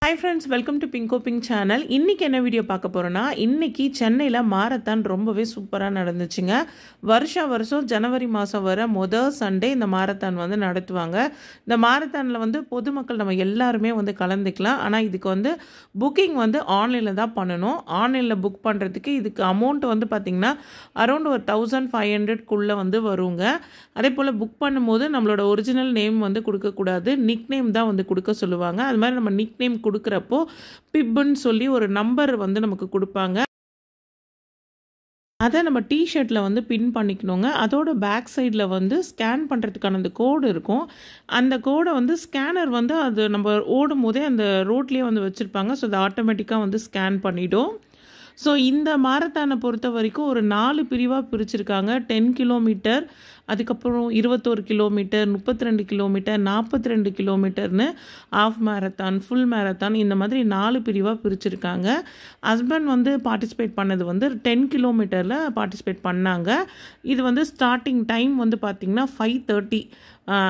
Hi friends, welcome to Pinko Pink channel. இன்னைக்கு என்ன video பார்க்க போறோம்னா இன்னைக்கு சென்னையில மாரத்தான் ரொம்பவே சூப்பரா நடந்துச்சுங்க. வருஷம் ஜனவரி மாசம் வர முதல் சண்டே இந்த மாரத்தான் வந்து நடத்துவாங்க. இந்த மாரத்தான்ல வந்து பொதுமக்கள் நம்ம எல்லாரும் வந்து கலந்துக்கலாம். ஆனா இதுக்கு வந்து புக்கிங் வந்து ஆன்லைன்ல தான் பண்ணனும். ஆன்லைன்ல புக் பண்றதுக்கு இதுக்கு அமௌண்ட் வந்து பாத்தீங்கன்னா அரௌண்ட் ஒரு 1500 குள்ள வந்து வருங்க. அதேபோல புக் பண்ணும்போது நம்மளோட ஒரிஜினல் நேம் வந்து கொடுக்க கூடாது. நிக் நேம் தான் வந்து கொடுக்க சொல்லுவாங்க. அது மாதிரி நம்ம நிக் நேம் கொடுக்கறப்போ பிப்னு சொல்லி ஒரு நம்பர் வந்து நமக்கு கொடுப்பாங்க. அதை நம்ம டிஷர்ட்டில் வந்து பின் பண்ணிக்கணுங்க. அதோட பேக் சைடில் வந்து ஸ்கேன் பண்ணுறதுக்கான அந்த கோடு இருக்கும். அந்த கோடை வந்து ஸ்கேனர் வந்து அது நம்ம ஓடும் போதே அந்த ரோட்லேயே வந்து வச்சுருப்பாங்க. ஸோ அது ஆட்டோமேட்டிக்காக வந்து ஸ்கேன் பண்ணிவிடும். ஸோ இந்த மாரத்தானை பொறுத்த வரைக்கும் ஒரு 4 பிரிவாக பிரிச்சிருக்காங்க. 10 கிலோமீட்டர், அதுக்கப்புறம் 21 கிலோமீட்டர், 32 கிலோமீட்டர், 42 கிலோமீட்டர்னு ஆஃப் மேரத்தான், ஃபுல் மேரத்தான், இந்த மாதிரி 4 பிரிவாக பிரிச்சிருக்காங்க. ஹஸ்பண்ட் வந்து பார்ட்டிசிபேட் பண்ணது வந்து 10 கிலோமீட்டரில் பார்ட்டிசிபேட் பண்ணாங்க. இது வந்து ஸ்டார்டிங் டைம் வந்து பார்த்திங்கன்னா 5:30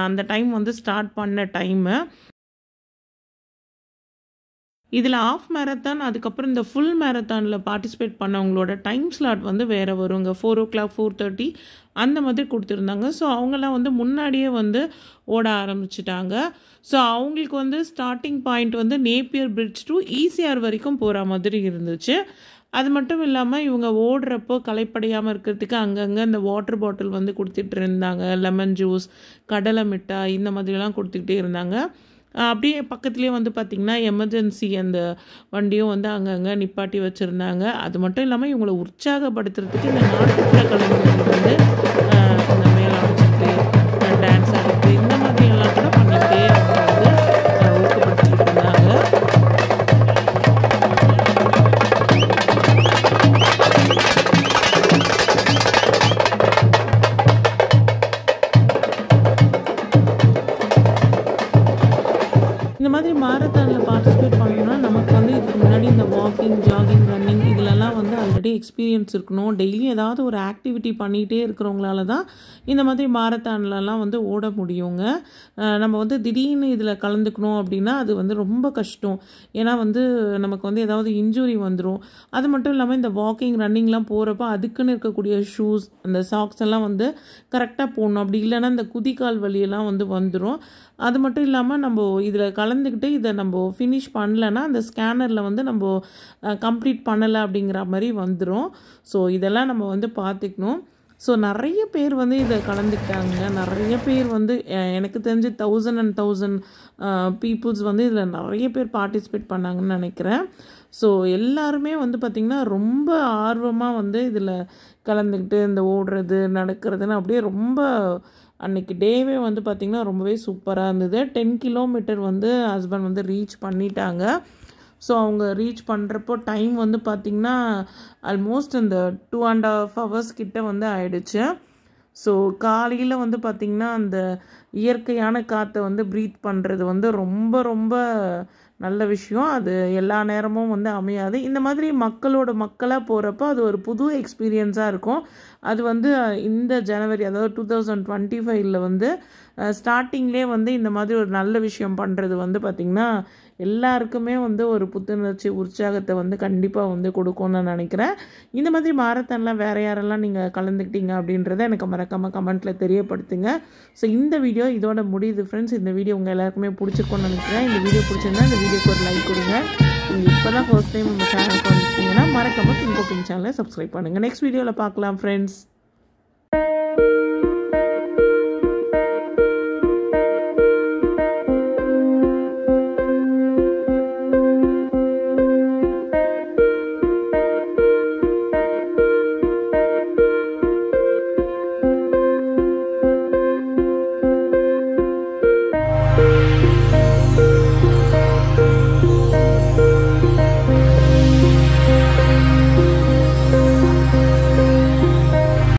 அந்த டைம் வந்து ஸ்டார்ட் பண்ண டைமு. இதில் ஆஃப் மேரத்தான் அதுக்கப்புறம் இந்த ஃபுல் மேரத்தானில் பார்ட்டிசிபேட் பண்ணவங்களோட டைம் ஸ்லாட் வந்து வேறு வருங்க. 4 o'clock, 4:30 அந்த மாதிரி கொடுத்துருந்தாங்க. ஸோ அவங்களாம் வந்து முன்னாடியே வந்து ஓட ஆரம்பிச்சிட்டாங்க. ஸோ அவங்களுக்கு வந்து ஸ்டார்டிங் பாயிண்ட் வந்து நேப்பியர் பிரிட்ஜ் டு ஈசிஆர் வரைக்கும் போகிற மாதிரி இருந்துச்சு. அது மட்டும் இல்லாமல் இவங்க ஓடுறப்போ களைப்படையாமல் இருக்கிறதுக்கு அங்கங்கே இந்த வாட்டர் பாட்டில் வந்து கொடுத்துட்டு இருந்தாங்க. லெமன் ஜூஸ், கடலை மிட்டாய் இந்த மாதிரிலாம் கொடுத்துக்கிட்டே இருந்தாங்க. அப்படியே பக்கத்துலேயே வந்து பார்த்திங்கன்னா எமர்ஜென்சி அந்த வண்டியும் வந்து அங்கங்கே நிப்பாட்டி வச்சுருந்தாங்க. அது மட்டும் இல்லாமல் இவங்களை உற்சாகப்படுத்துறதுக்கு இந்த நாட்டுப்புற கலைஞர்கள் வந்து இந்த மேலே வச்சுட்டு டான்ஸ் ஆடுறது இந்த மாதிரியெல்லாம் கூட பண்ணிகிட்டே அவங்க வந்து ஊக்கப்படுத்திக்கிட்டு இருந்தாங்க. இந்த மாதிரி மாரத்தானில் பார்ட்டிசிபேட் பண்ணணும்னா நமக்கு வந்து இதுக்கு முன்னாடி இந்த வாக்கிங், ஜாகிங், ரன்னிங் இதிலெல்லாம் வந்து ஆல்ரெடி எக்ஸ்பீரியன்ஸ் இருக்கணும். டெய்லி ஏதாவது ஒரு ஆக்டிவிட்டி பண்ணிகிட்டே இருக்கிறவங்களால தான் இந்த மாதிரி மாரத்தான்லலாம் வந்து ஓட முடியுங்க. நம்ம வந்து திடீர்னு இதில் கலந்துக்கணும் அப்படின்னா அது வந்து ரொம்ப கஷ்டம். ஏன்னா வந்து நமக்கு வந்து ஏதாவது இன்ஜுரி வந்துடும். அது மட்டும் இல்லாமல் இந்த வாக்கிங், ரன்னிங்லாம் போகிறப்ப அதுக்குன்னு இருக்கக்கூடிய ஷூஸ், அந்த சாக்ஸ் எல்லாம் வந்து கரெக்டாக போடணும். அப்படி இல்லைன்னா இந்த குதிக்கால் வலியெல்லாம் வந்து வந்துடும். அது மட்டும் இல்லாமல் நம்ம இதில் கலந்துக்கிட்டு இதை நம்ம ஃபினிஷ் பண்ணலைன்னா அந்த ஸ்கேனரில் வந்து நம்ம கம்ப்ளீட் பண்ணலை அப்படிங்கிற மாதிரி வந்துடும். ஸோ இதெல்லாம் நம்ம வந்து பார்த்துக்கணும். ஸோ நிறைய பேர் வந்து இதை கலந்துக்கிட்டாங்க. நிறைய பேர் வந்து எனக்கு தெரிஞ்சு 1000 and 1000 பீப்புள்ஸ் வந்து இதில் நிறைய பேர் பார்ட்டிசிபேட் பண்ணாங்கன்னு நினைக்கிறேன். ஸோ எல்லாருமே வந்து பார்த்திங்கன்னா ரொம்ப ஆர்வமாக வந்து இதில் கலந்துக்கிட்டு இந்த ஓடுறது, நடக்கிறதுன்னு அப்படியே ரொம்ப அன்றைக்கி டேவே வந்து பார்த்திங்கன்னா ரொம்பவே சூப்பராக இருந்தது. 10 கிலோமீட்டர் வந்து ஹஸ்பண்ட் வந்து ரீச் பண்ணிட்டாங்க. ஸோ அவங்க ரீச் பண்ணுறப்போ டைம் வந்து பார்த்திங்கன்னா ஆல்மோஸ்ட் அந்த 2.5 hours கிட்ட வந்து ஆயிடுச்சு. ஸோ காலையில் வந்து பார்த்திங்கன்னா அந்த இயற்கையான காற்றை வந்து ப்ரீத் பண்ணுறது வந்து ரொம்ப ரொம்ப நல்ல விஷயம். அது எல்லா நேரமும் வந்து அமையாது. இந்த மாதிரி மக்களாக போகிறப்போ அது ஒரு புது எக்ஸ்பீரியன்ஸாக இருக்கும். அது வந்து இந்த ஜனவரி, அதாவது 2025 வந்து ஸ்டார்டிங்லேயே வந்து இந்த மாதிரி ஒரு நல்ல விஷயம் பண்ணுறது வந்து பார்த்திங்கன்னா எல்லாருக்குமே வந்து ஒரு புத்துணர்ச்சி, உற்சாகத்தை வந்து கண்டிப்பாக வந்து கொடுக்கும்னு நான் நினைக்கிறேன். இந்த மாதிரி மாரத்தான்லாம் வேறு யாரெல்லாம் நீங்கள் கலந்துக்கிட்டீங்க அப்படின்றத எனக்கு மறக்காமல் கமெண்ட்டில் தெரியப்படுத்துங்க. ஸோ இந்த வீடியோ இதோட முடியுது ஃப்ரெண்ட்ஸ். இந்த வீடியோ உங்கள் எல்லாருக்குமே பிடிச்சிருக்கும்னு நினைக்கிறேன். இந்த வீடியோ பிடிச்சிருந்தா இந்த வீடியோக்கு ஒரு லைக் கொடுங்க. நீங்கள் இப்போ தான் ஃபர்ஸ்ட் டைம் உங்கள் சேனலுக்கு வந்துட்டீங்கன்னா மறக்காமல் பிங்கோ பிங்க் சேனலை சப்ஸ்கிரைப் பண்ணுங்கள். நெக்ஸ்ட் வீடியோவில் பார்க்கலாம் ஃப்ரெண்ட்ஸ்.